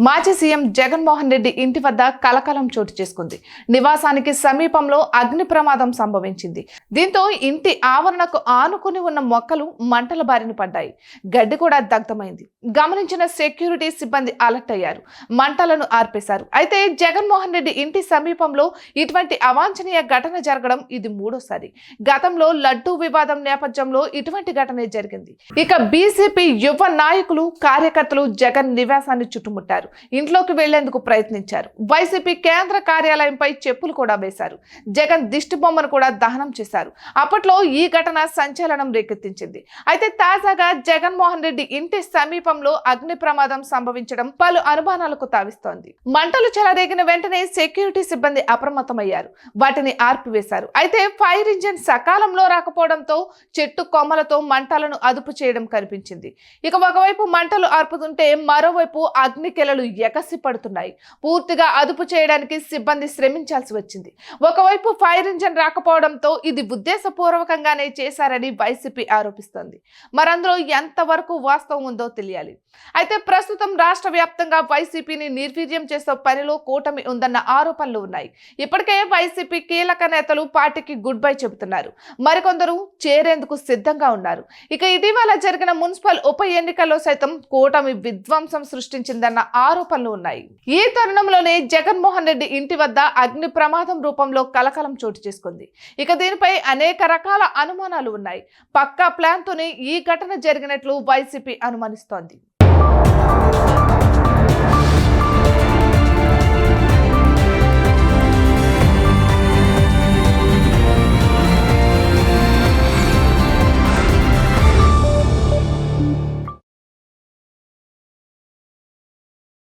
మాజీ సీఎం జగన్మోహన్ రెడ్డి ఇంటి వద్ద కలకలం చోటు చేసుకుంది. నివాసానికి సమీపంలో అగ్ని ప్రమాదం సంభవించింది. దీంతో ఇంటి ఆవరణకు ఆనుకుని ఉన్న మొక్కలు మంటల బారిన పడ్డాయి. గడ్డి కూడా దగ్ధమైంది. గమనించిన సెక్యూరిటీ సిబ్బంది అలర్ట్ అయ్యారు. మంటలను ఆర్పేశారు. అయితే జగన్మోహన్ రెడ్డి ఇంటి సమీపంలో ఇటువంటి అవాంఛనీయ ఘటన జరగడం ఇది మూడోసారి. గతంలో లడ్డూ వివాదం నేపథ్యంలో ఇటువంటి ఘటనే జరిగింది. ఇక బీజేపీ యువ నాయకులు కార్యకర్తలు జగన్ నివాసాన్ని చుట్టుముట్టారు. ఇంట్లోకి వెళ్లేందుకు ప్రయత్నించారు. వైసీపీ కేంద్ర కార్యాలయంపై చెప్పులు కూడా వేశారు. జగన్ దిష్టి బొమ్మను కూడా దహనం చేశారు. అప్పట్లో ఈ ఘటన సంచలనం రేకెత్తించింది. అయితే తాజాగా జగన్మోహన్ రెడ్డి ఇంటి సమీపంలో అగ్ని ప్రమాదం సంభవించడం పలు అనుమానాలకు తావిస్తోంది. మంటలు చెలరేగిన వెంటనే సెక్యూరిటీ సిబ్బంది అప్రమత్తమయ్యారు. వాటిని ఆర్పివేశారు. అయితే ఫైర్ ఇంజిన్ సకాలంలో రాకపోవడంతో చెట్టు కొమ్మలతో మంటలను అదుపు చేయడం కనిపించింది. ఇక ఒకవైపు మంటలు ఆర్పుతుంటే మరోవైపు అగ్ని కెలలు ఎగసి పడుతున్నాయి. పూర్తిగా అదుపు చేయడానికి సిబ్బంది శ్రమించాల్సి వచ్చింది. ఒకవైపు ఫైర్ ఇంజిన్ రాకపోవడంతో ఇది ఉద్దేశపూర్వకంగానే చేశారని వైసీపీ ఆరోపిస్తోంది. మరందులో ఎంతవరకు వాస్తవం ఉందో తెలియాలి. అయితే ప్రస్తుతం రాష్ట్ర వ్యాప్తంగా వైసీపీని నిర్వీర్యం చేసే పనిలో కూటమి ఉందన్న ఆరోపణలు ఉన్నాయి. ఇప్పటికే వైసీపీ కీలక నేతలు పార్టీకి గుడ్ బై చెబుతున్నారు. మరికొందరు చేరేందుకు సిద్ధంగా ఉన్నారు. ఇక ఇటీవల జరిగిన మున్సిపల్ ఉప ఎన్నికల్లో సైతం కూటమి విధ్వంసం సృష్టించిందన్న ఆరోపణలు ఉన్నాయి. ఈ తరుణంలోనే జగన్మోహన్ రెడ్డి ఇంటి వద్ద అగ్ని ప్రమాదం రూపంలో కలకలం చోటు చేసుకుంది. ఇక దీనిపై అనేక రకాల అనుమానాలు ఉన్నాయి. పక్కా ప్లాన్ తోనే ఈ ఘటన జరిగినట్లు వైసీపీ అనుమానిస్తోంది.